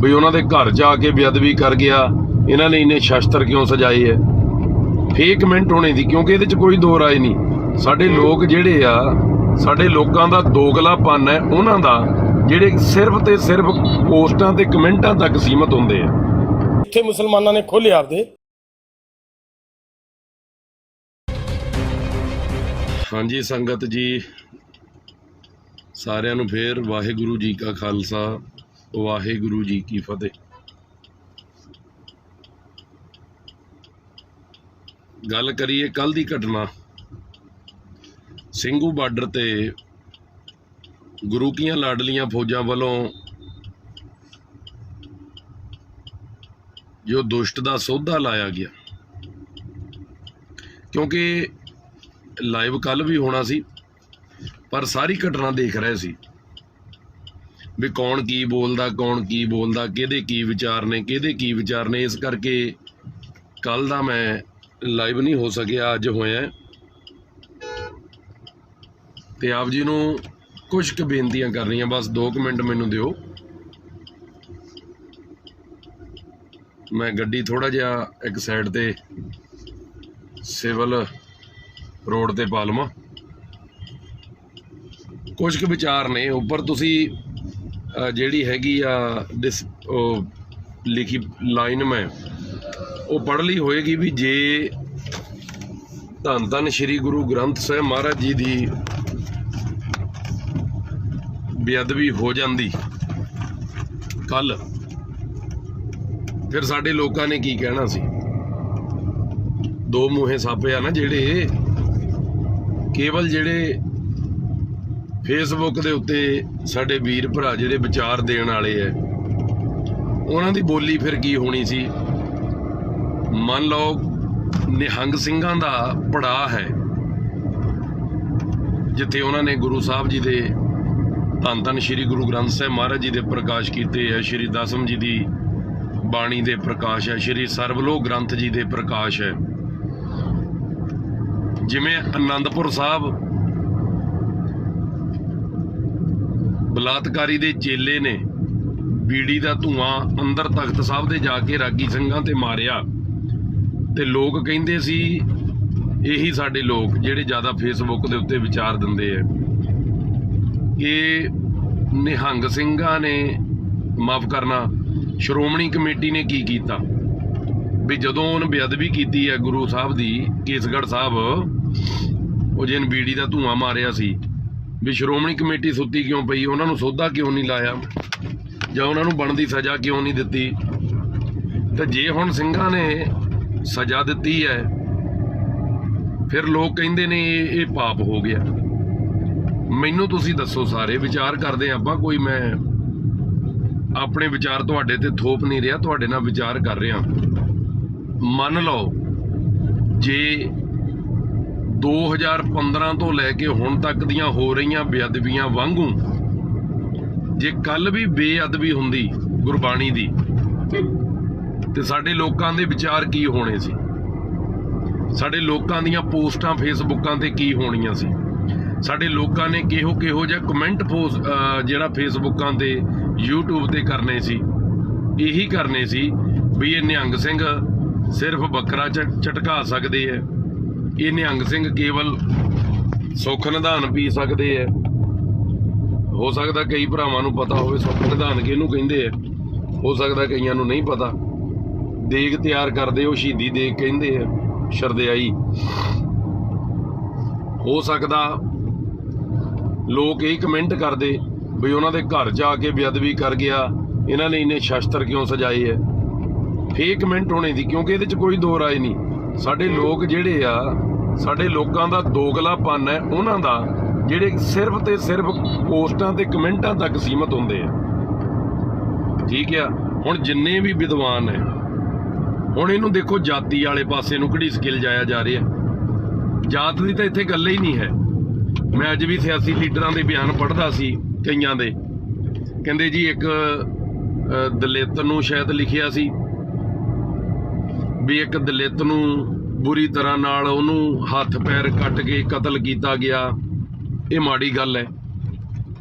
ਵੀ ਉਹਨਾਂ ਦੇ ਘਰ ਜਾ ਕੇ ਬੇਅਦਬੀ ਕਰ ਗਿਆ, ਇਹਨਾਂ ਨੇ ਇੰਨੇ ਸ਼ਸਤਰ ਕਿਉਂ ਸਜਾਏ ਹੈ। ਫੇਕ ਕਮੈਂਟ ਹੋਣੇ ਦੀ, ਕਿਉਂਕਿ ਇਹਦੇ 'ਚ ਕੋਈ ਦੋ ਰਾਏ ਨਹੀਂ। ਸਾਡੇ ਲੋਕ ਜਿਹੜੇ ਆ, ਸਾਡੇ ਲੋਕਾਂ ਦਾ ਦੋਗਲਾਪਨ ਹੈ ਉਹਨਾਂ ਦਾ, ਜਿਹੜੇ ਸਿਰਫ ਤੇ ਸਿਰਫ ਪੋਸਟਾਂ ਤੇ ਕਮੈਂਟਾਂ ਤੱਕ ਸੀਮਤ ਹੁੰਦੇ ਆ। ਇੱਥੇ ਮੁਸਲਮਾਨਾਂ ਨੇ ਖੋਲ੍ਹੇ ਆਪਦੇ। ਹਾਂਜੀ ਸੰਗਤ ਜੀ, ਸਾਰਿਆਂ ਨੂੰ ਫੇਰ ਵਾਹਿਗੁਰੂ ਜੀ ਕਾ ਖਾਲਸਾ, ਵਾਹਿਗੁਰੂ ਜੀ ਕੀ ਫਤਿਹ। ਗੱਲ ਕਰੀਏ ਕੱਲ ਦੀ ਘਟਨਾ। ਸਿੰਘੂ ਬਾਰਡਰ ਤੇ ਗੁਰੂ ਕੀਆਂ ਲਾਡਲੀਆਂ ਫੌਜਾਂ ਵੱਲੋਂ ਜੋ ਦੁਸ਼ਟ ਦਾ ਸੌਦਾ ਲਾਇਆ ਗਿਆ, ਕਿਉਂਕਿ ਲਾਈਵ ਕੱਲ ਵੀ ਹੋਣਾ ਸੀ ਪਰ ਸਾਰੀ ਘਟਨਾ ਦੇਖ ਰਹੇ ਸੀ ਵੀ ਕੌਣ ਕੀ ਬੋਲਦਾ, ਕੌਣ ਕੀ ਬੋਲਦਾ, ਕਿਹਦੇ ਕੀ ਵਿਚਾਰ ਨੇ, ਕਿਹਦੇ ਕੀ ਵਿਚਾਰ ਨੇ। ਇਸ ਕਰਕੇ ਕੱਲ ਦਾ ਮੈਂ ਲਾਈਵ ਨਹੀਂ ਹੋ ਸਕਿਆ, ਅੱਜ ਹੋਇਆ। ਤੇ ਆਪ ਜੀ ਨੂੰ ਕੁਝ ਕੁ ਬੇਨਤੀਆਂ ਕਰਨੀਆਂ, ਬਸ 2 ਮਿੰਟ ਮੈਨੂੰ ਦਿਓ। ਮੈਂ ਗੱਡੀ ਥੋੜਾ ਜਿਹਾ ਇੱਕ ਸਾਈਡ ਤੇ ਸਿਵਲ ਰੋਡ ਤੇ ਪਾ ਲਵਾਂ। ਕੁਝ ਕੁ ਵਿਚਾਰ ਨੇ ਉੱਪਰ ਤੁਸੀਂ ਜਿਹੜੀ ਹੈਗੀ ਆ ਉਹ ਲਿਖੀ ਲਾਈਨ ਮੈਂ ਉਹ ਪੜ੍ਹ ਲਈ ਹੋਏਗੀ ਵੀ ਜੇ ਧੰਨ ਧੰਨ ਸ਼੍ਰੀ ਗੁਰੂ ਗ੍ਰੰਥ ਸਾਹਿਬ ਮਹਾਰਾਜ ਜੀ ਦੀ ਬੇਅਦਬੀ ਹੋ ਜਾਂਦੀ ਕੱਲ, ਫਿਰ ਸਾਡੇ ਲੋਕਾਂ ਨੇ ਕੀ ਕਹਿਣਾ ਸੀ। 2 ਮੂੰਹੇ ਸੱਪ ਆ ਨਾ ਜਿਹੜੇ, ਕੇਵਲ ਜਿਹੜੇ ਫੇਸਬੁੱਕ ਦੇ ਉੱਤੇ ਸਾਡੇ ਵੀਰ ਭਰਾ ਜਿਹੜੇ ਵਿਚਾਰ ਦੇਣ ਵਾਲੇ ਐ, ਉਹਨਾਂ ਦੀ ਬੋਲੀ ਫਿਰ ਕੀ ਹੋਣੀ ਸੀ। ਮੰਨ ਲਓ ਨਿਹੰਗ ਸਿੰਘਾਂ ਦਾ ਪੜਾਅ ਹੈ, ਜਿੱਥੇ ਉਹਨਾਂ ਨੇ ਗੁਰੂ ਸਾਹਿਬ ਜੀ ਦੇ ਧੰਨ ਧੰਨ ਸ਼੍ਰੀ ਗੁਰੂ ਗ੍ਰੰਥ ਸਾਹਿਬ ਮਹਾਰਾਜ ਜੀ ਦੇ ਪ੍ਰਕਾਸ਼ ਕੀਤੇ ਹੈ, ਸ਼੍ਰੀ ਦਸਮ ਜੀ ਦੀ ਬਾਣੀ ਦੇ ਪ੍ਰਕਾਸ਼ ਹੈ, ਸ਼੍ਰੀ ਸਰਬਲੋਕ ਗ੍ਰੰਥ ਜੀ ਦੇ ਪ੍ਰਕਾਸ਼ ਹੈ। ਜਿਵੇਂ ਅਨੰਦਪੁਰ ਸਾਹਿਬ ਬਲਾਤਕਾਰੀ ਦੇ ਚੇਲੇ ਨੇ ਬੀੜੀ ਦਾ ਧੂਆਂ ਅੰਦਰ ਤਖਤ ਸਾਹਿਬ ਦੇ ਜਾ ਕੇ ਰਾਗੀ ਸਿੰਘਾਂ ਤੇ ਮਾਰਿਆ, ਤੇ ਲੋਕ ਕਹਿੰਦੇ ਸੀ, ਇਹੀ ਸਾਡੇ ਲੋਕ ਜਿਹੜੇ ਜ਼ਿਆਦਾ ਫੇਸਬੁੱਕ ਦੇ ਉੱਤੇ ਵਿਚਾਰ ਦਿੰਦੇ ਆ, ਕਿ ਨਿਹੰਗ ਸਿੰਘਾਂ ਨੇ, ਮਾਫ ਕਰਨਾ, ਸ਼੍ਰੋਮਣੀ ਕਮੇਟੀ ਨੇ ਕੀ ਕੀਤਾ ਵੀ ਜਦੋਂ ਉਹਨੇ ਬੇਅਦਬੀ ਕੀਤੀ ਹੈ ਗੁਰੂ ਸਾਹਿਬ ਦੀ, ਕੇਸਗੜ੍ਹ ਸਾਹਿਬ, ਉਹ ਜਿਹਨ ਬੀੜੀ ਦਾ ਧੂਆਂ ਮਾਰਿਆ ਸੀ, ਵੀ ਸ਼੍ਰੋਮਣੀ ਕਮੇਟੀ ਸੁੱਤੀ ਕਿਉਂ ਪਈ, ਉਹਨਾਂ ਨੂੰ ਸੌਦਾ ਕਿਉਂ ਨਹੀਂ ਲਾਇਆ, ਜਾਂ ਉਹਨਾਂ ਨੂੰ ਬਣਦੀ ਸਜ਼ਾ ਕਿਉਂ ਨਹੀਂ ਦਿੱਤੀ। ਤੇ ਜੇ ਹੁਣ ਸਿੰਘਾਂ ਨੇ ਸਜ਼ਾ ਦਿੱਤੀ ਹੈ, ਫਿਰ ਲੋਕ ਕਹਿੰਦੇ ਨੇ ਇਹ ਪਾਪ ਹੋ ਗਿਆ। ਮੈਨੂੰ ਤੁਸੀਂ ਦੱਸੋ, ਸਾਰੇ ਵਿਚਾਰ ਕਰਦੇ ਆਪਾਂ, ਕੋਈ ਮੈਂ ਆਪਣੇ ਵਿਚਾਰ ਤੁਹਾਡੇ ਤੇ ਥੋਪ ਨਹੀਂ ਰਿਹਾ, ਤੁਹਾਡੇ ਨਾਲ ਵਿਚਾਰ ਕਰ ਰਿਹਾ। ਮੰਨ ਲਓ ਜੇ 2015 ਤੋਂ ਲੈ ਕੇ ਹੁਣ ਤੱਕ ਦੀਆਂ ਹੋ ਰਹੀਆਂ ਬੇਅਦਬੀਆਂ ਵਾਂਗੂ ਜੇ ਕੱਲ ਵੀ ਬੇਅਦਬੀ ਹੁੰਦੀ ਗੁਰਬਾਣੀ ਦੀ, ਤੇ ਸਾਡੇ ਲੋਕਾਂ ਦੇ ਵਿਚਾਰ ਕੀ ਹੋਣੇ ਸੀ, ਸਾਡੇ ਲੋਕਾਂ ਦੀਆਂ ਪੋਸਟਾਂ ਫੇਸਬੁੱਕਾਂ ਤੇ ਕੀ ਹੋਣੀਆਂ ਸੀ, ਸਾਡੇ ਲੋਕਾਂ ਨੇ ਕਿਹੋ ਜਿਹਾ ਕਮੈਂਟ ਜਿਹੜਾ ਫੇਸਬੁੱਕਾਂ ਤੇ YouTube ਤੇ ਕਰਨੇ ਸੀ। ਇਹੀ ਕਰਨੇ ਸੀ ਵੀ ਇਹ ਨਿਹੰਗ ਸਿੰਘ ਸਿਰਫ ਬੱਕਰਾ ਝਟਕਾ ਸਕਦੇ ਹੈ, ਇਹ ਨਿਹੰਗ ਸਿੰਘ ਕੇਵਲ ਸੁੱਖ ਨਿਧਾਨ ਪੀ ਸਕਦੇ ਹੈ। ਹੋ ਸਕਦਾ ਕਈ ਭਰਾਵਾਂ ਨੂੰ ਪਤਾ ਹੋਵੇ ਸੁੱਖ ਨਿਧਾਨ ਕਿਹਨੂੰ ਕਹਿੰਦੇ ਆ, ਹੋ ਸਕਦਾ ਕਈਆਂ ਨੂੰ ਨਹੀਂ ਪਤਾ। ਦੇਗ ਤਿਆਰ ਕਰਦੇ ਉਹ ਸ਼ਹੀਦੀ ਦੇਗ ਕਹਿੰਦੇ ਆ, ਸ਼ਰਦਿਆਈ। ਹੋ ਸਕਦਾ ਲੋਕ ਇਹ ਕਮੈਂਟ ਕਰਦੇ ਵੀ ਉਹਨਾਂ ਦੇ ਘਰ ਜਾ ਕੇ ਬੇਅਦਬੀ ਕਰ ਗਿਆ, ਇਹਨਾਂ ਨੇ ਇੰਨੇ ਸ਼ਸਤਰ ਕਿਉਂ ਸਜਾਏ ਹੈ। ਫੇਕ ਕਮੈਂਟ ਹੋਣੇ ਦੀ, ਕਿਉਂਕਿ ਇਹਦੇ 'ਚ ਕੋਈ ਦੋ ਰਾਏ ਨਹੀਂ। ਸਾਡੇ ਲੋਕ ਜਿਹੜੇ ਆ, ਸਾਡੇ ਲੋਕਾਂ ਦਾ ਦੋਗਲਾਪਨ ਹੈ ਉਹਨਾਂ ਦਾ, ਜਿਹੜੇ ਸਿਰਫ ਤੇ ਸਿਰਫ ਪੋਸਟਾਂ ਤੇ ਕਮੈਂਟਾਂ ਤੱਕ ਸੀਮਤ ਹੁੰਦੇ ਆ। ਠੀਕ ਆ, ਹੁਣ ਜਿੰਨੇ ਵੀ ਵਿਦਵਾਨ ਹੈ, ਹੁਣ ਇਹਨੂੰ ਦੇਖੋ ਜਾਤੀ ਵਾਲੇ ਪਾਸੇ ਨੂੰ ਘੜੀਸ ਕੇ ਲਿਜਾਇਆ ਜਾ ਰਿਹਾ। ਜਾਤ ਦੀ ਤਾਂ ਇੱਥੇ ਗੱਲ ਹੀ ਨਹੀਂ ਹੈ। ਮੈਂ ਅੱਜ ਵੀ ਸਿਆਸੀ ਲੀਡਰਾਂ ਦੇ ਬਿਆਨ ਪੜ੍ਹਦਾ ਸੀ, ਕਈਆਂ ਦੇ, ਕਹਿੰਦੇ ਜੀ ਇੱਕ ਦਲਿਤ ਨੂੰ ਸ਼ਾਇਦ ਲਿਖਿਆ ਸੀ ਵੀ ਇੱਕ ਦਲਿਤ ਨੂੰ ਬੁਰੀ ਤਰ੍ਹਾਂ ਨਾਲ ਉਹਨੂੰ ਹੱਥ ਪੈਰ ਕੱਟ ਕੇ ਕਤਲ ਕੀਤਾ ਗਿਆ, ਇਹ ਮਾੜੀ ਗੱਲ ਹੈ।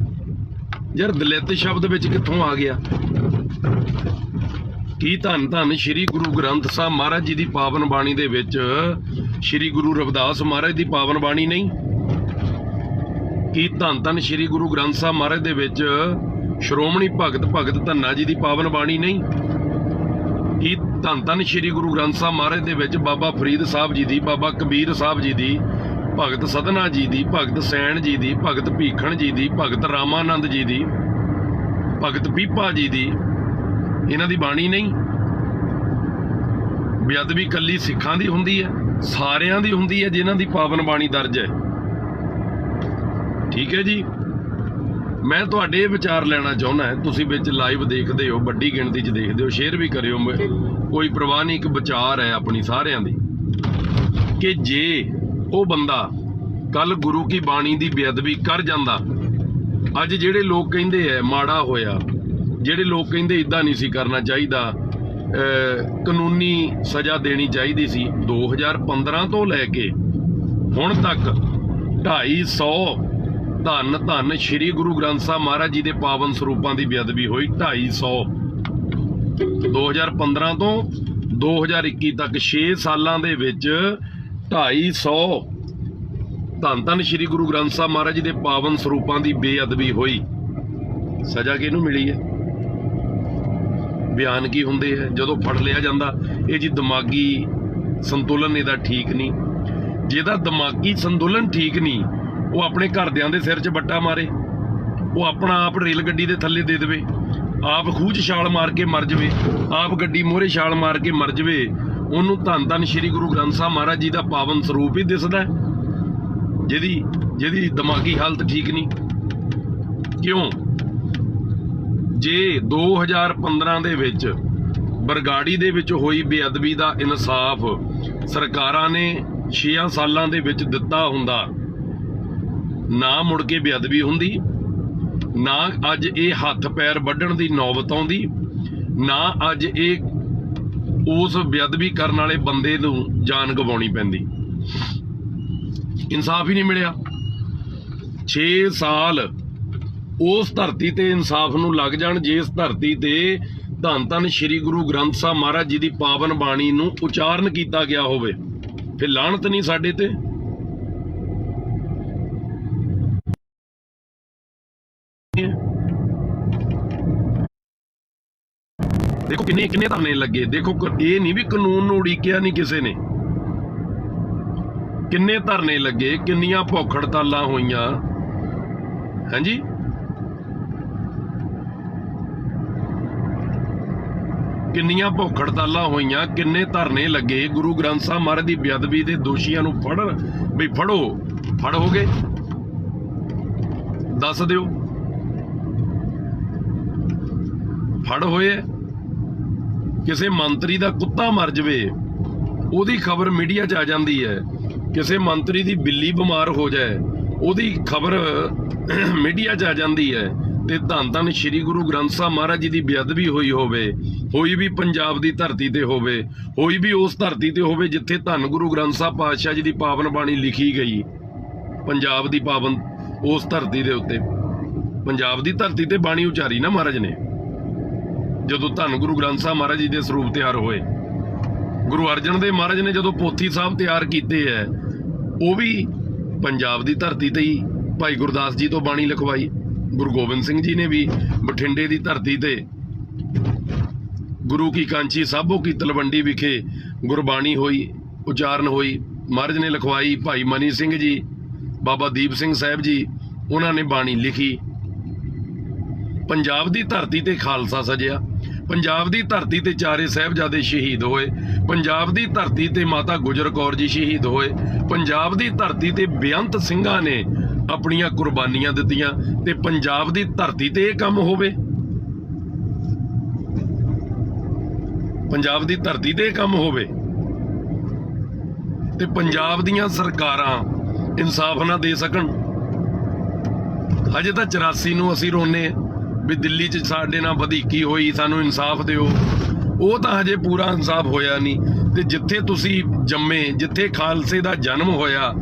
ਯਾਰ ਦਲਿਤ ਸ਼ਬਦ ਵਿੱਚ ਕਿੱਥੋਂ ਆ ਗਿਆ? ਕੀ ਧੰਨ ਧੰਨ ਸ਼੍ਰੀ ਗੁਰੂ ਗ੍ਰੰਥ ਸਾਹਿਬ ਮਹਾਰਾਜ ਜੀ ਦੀ ਪਾਵਨ ਬਾਣੀ ਦੇ ਵਿੱਚ ਸ਼੍ਰੀ ਗੁਰੂ ਰਵਿਦਾਸ ਮਹਾਰਾਜ ਦੀ ਪਾਵਨ ਬਾਣੀ ਨਹੀਂ? ਕੀ ਧੰਨ ਧੰਨ ਸ਼੍ਰੀ ਗੁਰੂ ਗ੍ਰੰਥ ਸਾਹਿਬ ਮਹਾਰਾਜ ਦੇ ਵਿੱਚ ਸ਼੍ਰੋਮਣੀ ਭਗਤ ਧੰਨਾ ਜੀ ਦੀ ਪਾਵਨ ਬਾਣੀ ਨਹੀਂ? ਕੀ ਧੰਨ ਧੰਨ ਸ਼੍ਰੀ ਗੁਰੂ ਗ੍ਰੰਥ ਸਾਹਿਬ ਮਹਾਰਾਜ ਦੇ ਵਿੱਚ ਬਾਬਾ ਫਰੀਦ ਸਾਹਿਬ ਜੀ ਦੀ, ਬਾਬਾ ਕਬੀਰ ਸਾਹਿਬ ਜੀ ਦੀ, ਭਗਤ ਸਧਨਾ ਜੀ ਦੀ, ਭਗਤ ਸੈਣ ਜੀ ਦੀ, ਭਗਤ ਭੀਖਣ ਜੀ ਦੀ, ਭਗਤ ਰਾਮਾਨੰਦ ਜੀ ਦੀ, ਭਗਤ ਪੀਪਾ ਜੀ ਦੀ, ਇਹਨਾਂ ਦੀ ਬਾਣੀ ਨਹੀਂ? ਬੇਅਦਬੀ ਕੱਲੀ ਸਿੱਖਾਂ ਦੀ ਹੁੰਦੀ ਹੈ? ਸਾਰਿਆਂ ਦੀ ਹੁੰਦੀ ਹੈ ਜਿਨ੍ਹਾਂ ਦੀ ਪਾਵਨ ਬਾਣੀ ਦਰਜ ਹੈ। ਠੀਕ ਹੈ ਜੀ, ਮੈਂ ਤੁਹਾਡੇ ਇਹ ਵਿਚਾਰ ਲੈਣਾ ਚਾਹੁੰਦਾ ਹਾਂ। ਤੁਸੀਂ ਵਿੱਚ ਲਾਈਵ ਦੇਖਦੇ ਹੋ, ਵੱਡੀ ਗਿਣਤੀ 'ਚ ਦੇਖਦੇ ਹੋ, ਸ਼ੇਅਰ ਵੀ ਕਰਿਓ, ਕੋਈ ਪਰਵਾਹ ਨਹੀਂ। ਇੱਕ ਵਿਚਾਰ ਹੈ ਆਪਣੀ ਸਾਰਿਆਂ ਦੀ ਕਿ ਜੇ ਉਹ ਬੰਦਾ ਕੱਲ ਗੁਰੂ ਕੀ ਬਾਣੀ ਦੀ ਬੇਅਦਬੀ ਕਰ ਜਾਂਦਾ, ਅੱਜ ਜਿਹੜੇ ਲੋਕ ਕਹਿੰਦੇ ਐ ਮਾੜਾ ਹੋਇਆ, ਜਿਹੜੇ ਲੋਕ ਕਹਿੰਦੇ ਇਦਾਂ ਨਹੀਂ ਸੀ ਕਰਨਾ ਚਾਹੀਦਾ, ਕਾਨੂੰਨੀ ਸਜ਼ਾ ਦੇਣੀ ਚਾਹੀਦੀ ਸੀ, 2015 ਤੋਂ ਲੈ ਕੇ ਹੁਣ ਤੱਕ 250 ਧੰਨ ਧੰਨ ਸ਼੍ਰੀ ਗੁਰੂ ਗ੍ਰੰਥ ਸਾਹਿਬ ਮਹਾਰਾਜ ਜੀ ਦੇ ਪਾਵਨ ਸਰੂਪਾਂ ਦੀ ਬੇਅਦਬੀ ਹੋਈ। 250 2015 ਤੋਂ 2021 ਤੱਕ 6 ਸਾਲਾਂ ਦੇ ਵਿੱਚ 250 ਧੰਨ ਧੰਨ ਸ਼੍ਰੀ ਗੁਰੂ ਗ੍ਰੰਥ ਸਾਹਿਬ ਮਹਾਰਾਜ ਜੀ ਦੇ ਪਾਵਨ ਸਰੂਪਾਂ ਦੀ ਬੇਅਦਬੀ ਹੋਈ। ਸਜ਼ਾ ਕਿਹਨੂੰ ਮਿਲੀ ਹੈ? ਬਿਆਨ ਕੀ ਹੁੰਦੇ ਹੈ ਜਦੋਂ ਫੜ ਲਿਆ ਜਾਂਦਾ? ਇਹ ਜੀ ਦਿਮਾਗੀ ਸੰਤੁਲਨ ਇਹਦਾ ਠੀਕ ਨਹੀਂ। ਜਿਹਦਾ ਦਿਮਾਗੀ ਸੰਤੁਲਨ ਠੀਕ ਨਹੀਂ, ਉਹ ਆਪਣੇ ਘਰਦਿਆਂ ਦੇ ਸਿਰ 'ਚ ਵੱਟਾ ਮਾਰੇ, ਉਹ ਆਪਣਾ ਆਪ ਰੇਲ ਗੱਡੀ ਦੇ ਥੱਲੇ ਦੇ ਦੇਵੇ, ਆਪ ਖੂਹ 'ਚ ਛਾਲ ਮਾਰ ਕੇ ਮਰ ਜਾਵੇ, ਆਪ ਗੱਡੀ ਮੋਹਰੇ ਛਾਲ ਮਾਰ ਕੇ ਮਰ ਜਾਵੇ, ਉਹਨੂੰ ਧੰਨ ਧੰਨ ਸ਼੍ਰੀ ਗੁਰੂ ਗ੍ਰੰਥ ਸਾਹਿਬ ਮਹਾਰਾਜ ਜੀ ਦਾ ਪਾਵਨ ਸਰੂਪ ਹੀ ਦਿਸਦਾ, ਜਿਹਦੀ ਦਿਮਾਗੀ ਹਾਲਤ ਠੀਕ ਨਹੀਂ। ਕਿਉਂ? ਜੇ 2015 ਦੇ ਵਿੱਚ ਬਰਗਾੜੀ ਦੇ ਵਿੱਚ ਹੋਈ ਬੇਅਦਬੀ ਦਾ ਇਨਸਾਫ ਸਰਕਾਰਾਂ ਨੇ 6 ਸਾਲਾਂ ਦੇ ਵਿੱਚ ਦਿੱਤਾ ਹੁੰਦਾ, ਨਾ ਮੁੜ ਕੇ ਬੇਅਦਬੀ ਹੁੰਦੀ, ਨਾ ਅੱਜ ਇਹ ਹੱਥ ਪੈਰ ਵੱਢਣ ਦੀ ਨੌਬਤ ਆਉਂਦੀ, ਨਾ ਅੱਜ ਇਹ ਉਸ ਬੇਅਦਬੀ ਕਰਨ ਵਾਲੇ ਬੰਦੇ ਨੂੰ ਜਾਨ ਗਵਾਉਣੀ ਪੈਂਦੀ। ਇਨਸਾਫ ਹੀ ਨਹੀਂ ਮਿਲਿਆ। 6 ਸਾਲ ਉਸ ਧਰਤੀ ਤੇ ਇਨਸਾਫ ਨੂੰ ਲੱਗ ਜਾਣ, ਜਿਸ ਧਰਤੀ ਤੇ ਧੰਨ ਧੰਨ ਸ਼੍ਰੀ ਗੁਰੂ ਗ੍ਰੰਥ ਸਾਹਿਬ ਮਹਾਰਾਜ ਜੀ ਦੀ ਪਾਵਨ ਬਾਣੀ ਨੂੰ ਉਚਾਰਨ ਕੀਤਾ ਗਿਆ ਹੋਵੇ, ਫਿਰ ਲਾਹਨਤ ਨਹੀਂ ਸਾਡੇ ਤੇ? ਦੇਖੋ ਕਿੰਨੇ ਧਰਨੇ ਲੱਗੇ। ਦੇਖੋ ਇਹ ਨਹੀਂ ਵੀ ਕਾਨੂੰਨ ਨੂੰ ਉਡੀਕਿਆ ਨਹੀਂ ਕਿਸੇ ਨੇ, ਕਿੰਨੇ ਧਰਨੇ ਲੱਗੇ, ਕਿੰਨੀਆਂ ਭੁੱਖ ਹੜਤਾਲਾਂ ਹੋਈਆਂ। ਹਾਂਜੀ, ਕਿੰਨੀਆਂ ਭੁੱਖ ਹੜਤਾਲਾਂ ਹੋਈਆਂ, ਕਿੰਨੇ ਧਰਨੇ ਲੱਗੇ। ਗੁਰੂ ਗ੍ਰੰਥ ਸਾਹਿਬ ਮਹਾਰਾਜ ਦੀ ਬੇਅਦਬੀ ਦੇ ਦੋਸ਼ੀਆਂ ਨੂੰ ਫੜ ਹੋ ਗਏ? ਦੱਸ ਦਿਓ, ਫੜ ਹੋਏ? ਕਿਸੇ ਮੰਤਰੀ ਦਾ ਕੁੱਤਾ ਮਰ ਜਾਵੇ, ਉਹਦੀ ਖਬਰ ਮੀਡੀਆ 'ਚ ਆ ਜਾਂਦੀ ਹੈ। ਕਿਸੇ ਮੰਤਰੀ ਦੀ ਬਿੱਲੀ ਬਿਮਾਰ ਹੋ ਜਾਏ, ਉਹਦੀ ਖਬਰ ਮੀਡੀਆ 'ਚ ਆ ਜਾਂਦੀ ਹੈ। ਤੇ ਧੰਨ ਧੰਨ ਸ਼੍ਰੀ ਗੁਰੂ ਗ੍ਰੰਥ ਸਾਹਿਬ ਮਹਾਰਾਜ ਜੀ ਦੀ ਬੇਅਦਬੀ ਹੋਈ ਹੋਵੇ, ਹੋਈ ਵੀ ਪੰਜਾਬ ਦੀ ਧਰਤੀ ਤੇ ਹੋਵੇ, ਹੋਈ ਵੀ ਉਸ ਧਰਤੀ ਤੇ ਹੋਵੇ ਜਿੱਥੇ ਧੰਨ ਗੁਰੂ ਗ੍ਰੰਥ ਸਾਹਿਬ ਪਾਤਸ਼ਾਹ ਜੀ ਦੀ ਪਾਵਨ ਬਾਣੀ ਲਿਖੀ ਗਈ, ਪੰਜਾਬ ਦੀ ਪਾਵਨ ਉਸ ਧਰਤੀ ਦੇ ਉੱਤੇ, ਪੰਜਾਬ ਦੀ ਧਰਤੀ ਤੇ ਬਾਣੀ ਉਚਾਰੀ ਨਾ ਮਹਾਰਾਜ ਨੇ। ਜਦੋਂ ਧੰਨ ਗੁਰੂ ਗ੍ਰੰਥ ਸਾਹਿਬ ਮਹਾਰਾਜ ਜੀ ਦੇ ਸਰੂਪ ਤਿਆਰ ਹੋਏ, ਗੁਰੂ ਅਰਜਨ ਦੇਵ ਮਹਾਰਾਜ ਨੇ ਜਦੋਂ ਪੋਥੀ ਸਾਹਿਬ ਤਿਆਰ ਕੀਤੇ ਹੈ, ਉਹ ਵੀ ਪੰਜਾਬ ਦੀ ਧਰਤੀ ਤੇ ਹੀ ਭਾਈ ਗੁਰਦਾਸ ਜੀ ਤੋਂ ਬਾਣੀ ਲਿਖਵਾਈ। ਗੁਰੂ ਗੋਬਿੰਦ ਸਿੰਘ ਜੀ ਨੇ ਵੀ ਬਠਿੰਡੇ ਦੀ ਧਰਤੀ ਤੇ ਗੁਰੂ ਕੀ ਕਾਂਚੀ ਸਾਬੋ ਕੀ ਤਲਵੰਡੀ ਵਿਖੇ ਗੁਰਬਾਣੀ ਹੋਈ, ਉਚਾਰਨ ਹੋਈ, ਮਹਾਰਾਜ ਨੇ ਲਿਖਵਾਈ। ਭਾਈ ਮਨੀ ਸਿੰਘ ਜੀ, ਬਾਬਾ ਦੀਪ ਸਿੰਘ ਸਾਹਿਬ ਜੀ, ਉਹਨਾਂ ਨੇ ਬਾਣੀ ਲਿਖੀ। ਪੰਜਾਬ ਦੀ ਧਰਤੀ ਤੇ ਖਾਲਸਾ ਸਜਿਆ, ਪੰਜਾਬ ਦੀ ਧਰਤੀ ਤੇ ਚਾਰੇ ਸਾਹਿਬਜ਼ਾਦੇ ਸ਼ਹੀਦ ਹੋਏ, ਪੰਜਾਬ ਦੀ ਧਰਤੀ ਤੇ ਮਾਤਾ ਗੁਜਰ ਕੌਰ ਜੀ ਸ਼ਹੀਦ ਹੋਏ, ਪੰਜਾਬ ਦੀ ਧਰਤੀ ਤੇ ਬੇਅੰਤ ਸਿੰਘਾਂ ਨੇ ਆਪਣੀਆਂ ਕੁਰਬਾਨੀਆਂ ਦਿੱਤੀਆਂ। ਤੇ ਪੰਜਾਬ ਦੀ ਧਰਤੀ ਤੇ ਇਹ ਕੰਮ ਹੋਵੇ, ਪੰਜਾਬ ਦੀ ਧਰਤੀ ਤੇ ਇਹ ਕੰਮ ਹੋਵੇ, ਤੇ ਪੰਜਾਬ ਦੀਆਂ ਸਰਕਾਰਾਂ ਇਨਸਾਫ ਨਾ ਦੇ ਸਕਣ। ਹਜੇ ਤਾਂ 84 ਨੂੰ ਅਸੀਂ ਰੋਨੇ ਵੀ ਦਿੱਲੀ 'ਚ ਸਾਡੇ ਨਾਲ ਵਧੀਕੀ ਹੋਈ, ਸਾਨੂੰ ਇਨਸਾਫ ਦਿਓ। ਉਹ ਤਾਂ ਹਜੇ ਪੂਰਾ ਇਨਸਾਫ ਹੋਇਆ ਨਹੀਂ। ਤੇ ਜਿੱਥੇ ਤੁਸੀਂ ਜੰਮੇ, ਜਿੱਥੇ ਖਾਲਸੇ ਦਾ ਜਨਮ ਹੋਇਆ,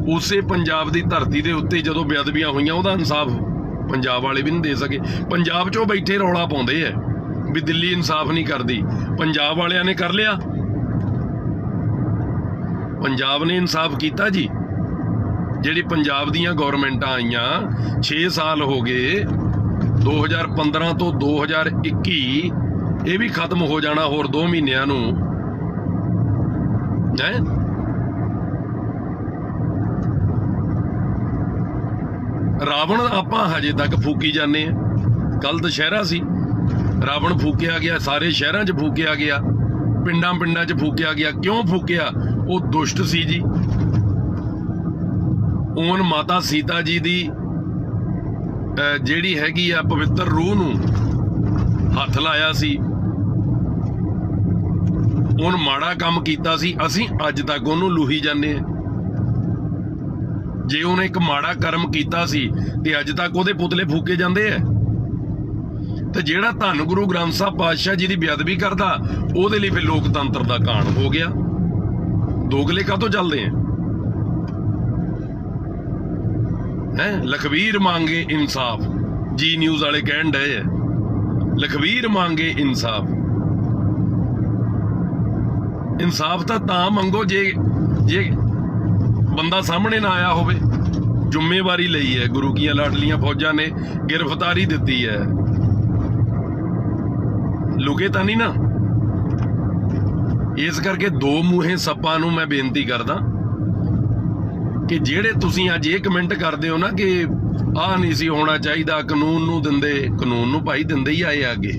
ਉਸੇ ਪੰਜਾਬ ਦੀ ਧਰਤੀ ਦੇ ਉੱਤੇ ਜਦੋਂ ਬੇਅਦਬੀਆਂ ਹੋਈਆਂ, ਉਹਦਾ ਇਨਸਾਫ ਪੰਜਾਬ ਵਾਲੇ ਵੀ ਨਹੀਂ ਦੇ ਸਕੇ। ਪੰਜਾਬ 'ਚੋਂ ਬੈਠੇ ਰੌਲਾ ਪਾਉਂਦੇ ਐ ਵੀ ਦਿੱਲੀ ਇਨਸਾਫ ਨਹੀਂ ਕਰਦੀ। ਪੰਜਾਬ ਵਾਲਿਆਂ ਨੇ ਕਰ ਲਿਆ, ਪੰਜਾਬ ਨੇ ਇਨਸਾਫ ਕੀਤਾ ਜੀ। ਜਿਹੜੀ ਪੰਜਾਬ ਦੀਆਂ ਗੌਰਮੈਂਟਾਂ ਆਈਆਂ 6 ਸਾਲ ਹੋ ਗਏ, 2015 ਤੋਂ 2021, ਇਹ ਵੀ ਖਤਮ ਹੋ ਜਾਣਾ ਹੋਰ 2 ਮਹੀਨਿਆਂ ਨੂੰ ਹੈ। ਰਾਵਣ ਆਪਾਂ ਹਜੇ ਤੱਕ ਫੂਕੀ ਜਾਂਦੇ ਆ। ਕੱਲ ਦੁਸ਼ਹਿਰਾ ਸੀ, ਰਾਵਣ ਫੂਕਿਆ ਗਿਆ, ਸਾਰੇ ਸ਼ਹਿਰਾਂ 'ਚ ਫੂਕਿਆ ਗਿਆ, ਪਿੰਡਾਂ 'ਚ ਫੂਕਿਆ ਗਿਆ। ਕਿਉਂ ਫੂਕਿਆ? ਉਹ ਦੁਸ਼ਟ ਸੀ ਜੀ। ਉਹਨ ਮਾਤਾ ਸੀਤਾ ਜੀ ਦੀ ਜਿਹੜੀ ਹੈਗੀ ਆ ਪਵਿੱਤਰ ਰੂਹ ਨੂੰ ਹੱਥ ਲਾਇਆ ਸੀ, ਉਹਨ ਮਾੜਾ ਕੰਮ ਕੀਤਾ ਸੀ। ਅਸੀਂ ਅੱਜ ਤੱਕ ਉਹਨੂੰ ਲੂਹੀ ਜਾਂਦੇ ਆ। ਜੇ ਉਹਨੇ ਇੱਕ ਮਾੜਾ ਕਰਮ ਕੀਤਾ ਸੀ ਤੇ ਅੱਜ ਤੱਕ ਉਹਦੇ ਪੁਤਲੇ ਫੂਕੇ ਜਾਂਦੇ ਆ। ਤੇ ਜਿਹੜਾ ਧੰਨ ਗੁਰੂ ਗ੍ਰੰਥ ਸਾਹਿਬ ਪਾਤਸ਼ਾਹ ਜੀ ਦੀ ਬੇਅਦਬੀ ਕਰਦਾ, ਉਹਦੇ ਲਈ ਫਿਰ ਲੋਕਤੰਤਰ ਦਾ ਕਾਣ ਹੋ ਗਿਆ। ਦੋਗਲੇ ਕਾਹਤੋਂ ਚੱਲਦੇ ਆ ਹੈ? ਲਖਵੀਰ ਮੰਗੇ ਇਨਸਾਫ, ਜੀ ਨਿਊਜ਼ ਵਾਲੇ ਕਹਿਣ ਡਏ ਆ, ਲਖਵੀਰ ਮੰਗੇ ਇਨਸਾਫ। ਇਨਸਾਫ ਤਾਂ ਮੰਗੋ ਜੇ ਬੰਦਾ ਸਾਹਮਣੇ ਨਾ ਆਇਆ ਹੋਵੇ। ਜ਼ਿੰਮੇਵਾਰੀ ਲਈ ਹੈ, ਗੁਰੂ ਕੀਆਂ ਲਾਡਲੀਆਂ ਫੌਜਾਂ ਨੇ ਗ੍ਰਿਫਤਾਰੀ ਦਿੱਤੀ ਹੈ, ਲੁਕੇ ਤਾਂ ਨਹੀਂ ਨਾ। ਇਸ ਕਰਕੇ 2 ਮੂੰਹੇ ਸੱਪਾਂ ਨੂੰ ਮੈਂ ਬੇਨਤੀ ਕਰਦਾ ਕਿ ਜਿਹੜੇ ਤੁਸੀਂ ਅੱਜ ਇਹ ਕਮੈਂਟ ਕਰਦੇ ਹੋ ਨਾ ਕਿ ਆਹ ਨਹੀਂ ਸੀ ਹੋਣਾ ਚਾਹੀਦਾ, ਕਾਨੂੰਨ ਨੂੰ ਦਿੰਦੇ, ਕਾਨੂੰਨ ਨੂੰ ਭਾਈ ਦਿੰਦੇ ਹੀ ਆਏ ਅੱਗੇ।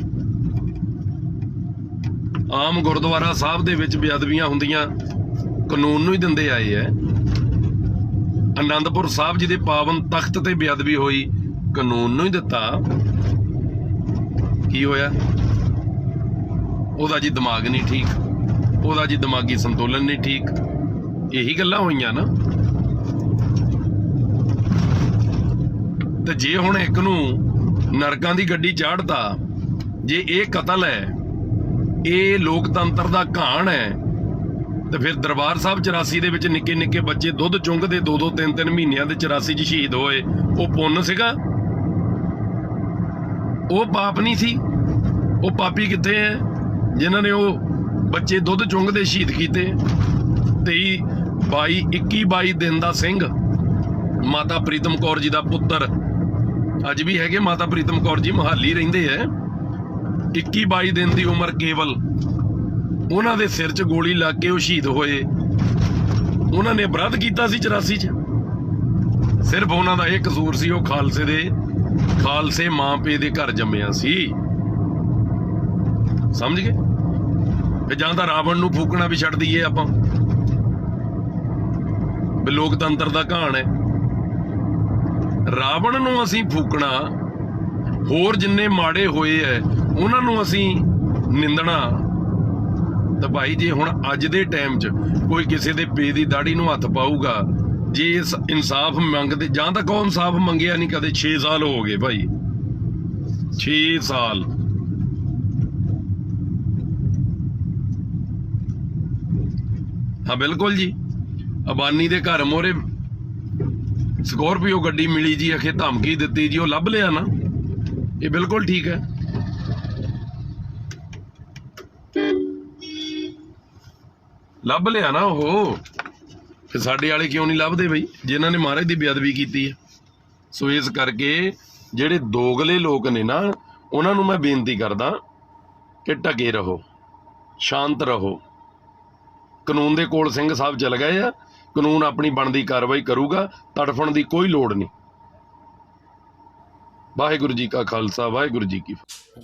ਆਮ ਗੁਰਦੁਆਰਾ ਸਾਹਿਬ ਦੇ ਵਿੱਚ ਬੇਅਦਬੀਆਂ ਹੁੰਦੀਆਂ, ਕਾਨੂੰਨ ਨੂੰ ਹੀ ਦਿੰਦੇ ਆਏ ਐ। ਆਨੰਦਪੁਰ ਸਾਹਿਬ ਜੀ ਦੇ ਪਾਵਨ ਤਖਤ ਤੇ ਬੇਅਦਬੀ ਹੋਈ, ਕਾਨੂੰਨ ਨੂੰ ਹੀ ਦਿੱਤਾ। ਕੀ ਹੋਇਆ? ਉਹਦਾ ਜੀ ਦਿਮਾਗ ਨਹੀਂ ਠੀਕ, ਉਹਦਾ ਜੀ ਦਿਮਾਗੀ ਸੰਤੁਲਨ ਨਹੀਂ ਠੀਕ। ਇਹੀ ਗੱਲਾਂ ਹੋਈਆਂ ਨਾ। ਤੇ ਜੇ ਹੁਣ ਇੱਕ ਨੂੰ ਨਰਕਾਂ ਦੀ ਗੱਡੀ ਚਾੜਦਾ, ਜੇ ਇਹ ਕਤਲ ਹੈ, ਇਹ ਲੋਕਤੰਤਰ ਦਾ ਘਾਣ ਹੈ, ਤੇ ਫਿਰ ਦਰਬਾਰ ਸਾਹਿਬ 84 ਦੇ ਵਿੱਚ ਨਿੱਕੇ ਨਿੱਕੇ ਬੱਚੇ ਦੁੱਧ ਚੁੰਗਦੇ 2-2 3-3 ਮਹੀਨਿਆਂ ਦੇ 84 'ਚ ਸ਼ਹੀਦ ਹੋਏ, ਉਹ ਪੁੰਨ ਸੀਗਾ? ਉਹ ਪਾਪ ਨਹੀਂ ਸੀ? ਉਹ ਪਾਪੀ ਕਿੱਥੇ ਹੈ ਜਿਨ੍ਹਾਂ ਨੇ ਉਹ ਬੱਚੇ ਦੁੱਧ ਚੁੰਗਦੇ ਸ਼ਹੀਦ ਕੀਤੇ? 21-22 ਦਿਨ ਦਾ ਸਿੰਘ, ਮਾਤਾ ਪ੍ਰੀਤਮ ਕੌਰ ਜੀ ਦਾ ਪੁੱਤਰ, ਅੱਜ ਵੀ ਹੈਗੇ ਮਾਤਾ ਪ੍ਰੀਤਮ ਕੌਰ ਜੀ, ਮੁਹਾਲੀ ਰਹਿੰਦੇ ਐ। 21-22 ਦਿਨ ਦੀ ਉਮਰ ਕੇਵਲ, ਉਹਨਾਂ ਦੇ ਸਿਰ 'ਚ ਗੋਲੀ ਲੱਗ ਕੇ ਉਹ ਸ਼ਹੀਦ ਹੋਏ। ਉਹਨਾਂ ਨੇ ਅਪਰਾਧ ਕੀਤਾ ਸੀ 84 'ਚ। ਸਿਰਫ ਉਹਨਾਂ ਦਾ ਇਹ ਕਸੂਰ ਸੀ, ਉਹ ਖਾਲਸੇ ਮਾਂ ਪੇ ਦੇ ਘਰ ਜੰਮਿਆ ਸੀ। ਸਮਝ ਗਏ? ਤੇ ਜਾਂ ਤਾਂ ਰਾਵਣ ਨੂੰ ਫੂਕਣਾ ਵੀ ਛੱਡ ਦਈਏ ਆਪਾਂ, ਵੀ ਲੋਕਤੰਤਰ ਦਾ ਘਾਣ ਹੈ। ਰਾਵਣ ਨੂੰ ਅਸੀਂ ਫੂਕਣਾ, ਹੋਰ ਜਿੰਨੇ ਮਾੜੇ ਹੋਏ ਐ ਉਹਨਾਂ ਨੂੰ ਅਸੀਂ ਨਿੰਦਣਾ। ਤਾਂ ਭਾਈ ਜੇ ਹੁਣ ਅੱਜ ਦੇ ਟਾਈਮ 'ਚ ਕੋਈ ਕਿਸੇ ਦੇ ਪੇ ਦੀ ਦਾੜੀ ਨੂੰ ਹੱਥ ਪਾਊਗਾ, ਜੇ ਇਨਸਾਫ ਮੰਗਦੇ, ਜਾਂ ਤਾਂ ਕੌਣ ਇਨਸਾਫ ਮੰਗਿਆ ਨਹੀਂ ਕਦੇ। 6 ਸਾਲ ਹੋ ਗਏ ਭਾਈ, 6 ਸਾਲ। ਹਾਂ ਬਿਲਕੁਲ ਜੀ, ਅਬਾਨੀ ਦੇ ਘਰ ਮੋਰੇ ਸਕੋਰਪੀਓ ਗੱਡੀ ਮਿਲੀ ਜੀ, ਅਖੇ ਧਮਕੀ ਦਿੱਤੀ ਜੀ, ਉਹ ਲੱਭ ਲਿਆ ਨਾ। ਇਹ ਬਿਲਕੁਲ ਠੀਕ ਹੈ। ਲੱਭ ਲਿਆ ਨਾ ਉਹ, ਫਿਰ ਸਾਡੇ ਵਾਲੇ ਕਿਉਂ ਨਹੀਂ ਲੱਭਦੇ ਬਈ, ਜਿਨ੍ਹਾਂ ਨੇ ਮਹਾਰਾਜ ਦੀ ਬੇਅਦਬੀ ਕੀਤੀ ਹੈ। ਸੋ ਇਸ ਕਰਕੇ ਜਿਹੜੇ ਦੋਗਲੇ ਲੋਕ ਨੇ ਨਾ, ਉਹਨਾਂ ਨੂੰ ਮੈਂ ਬੇਨਤੀ ਕਰਦਾ ਕਿ ਢਕੇ ਰਹੋ, ਸ਼ਾਂਤ ਰਹੋ। ਕਾਨੂੰਨ ਦੇ ਕੋਲ ਸਿੰਘ ਸਾਹਿਬ ਚੱਲ ਗਏ ਆ, ਕਾਨੂੰਨ ਆਪਣੀ ਬਣਦੀ ਕਾਰਵਾਈ ਕਰੂਗਾ, ਤੜਫਣ ਦੀ ਕੋਈ ਲੋੜ ਨਹੀਂ। ਵਾਹਿਗੁਰੂ ਜੀ ਕਾ ਖਾਲਸਾ, ਵਾਹਿਗੁਰੂ ਜੀ ਕੀ ਫਤਿਹ।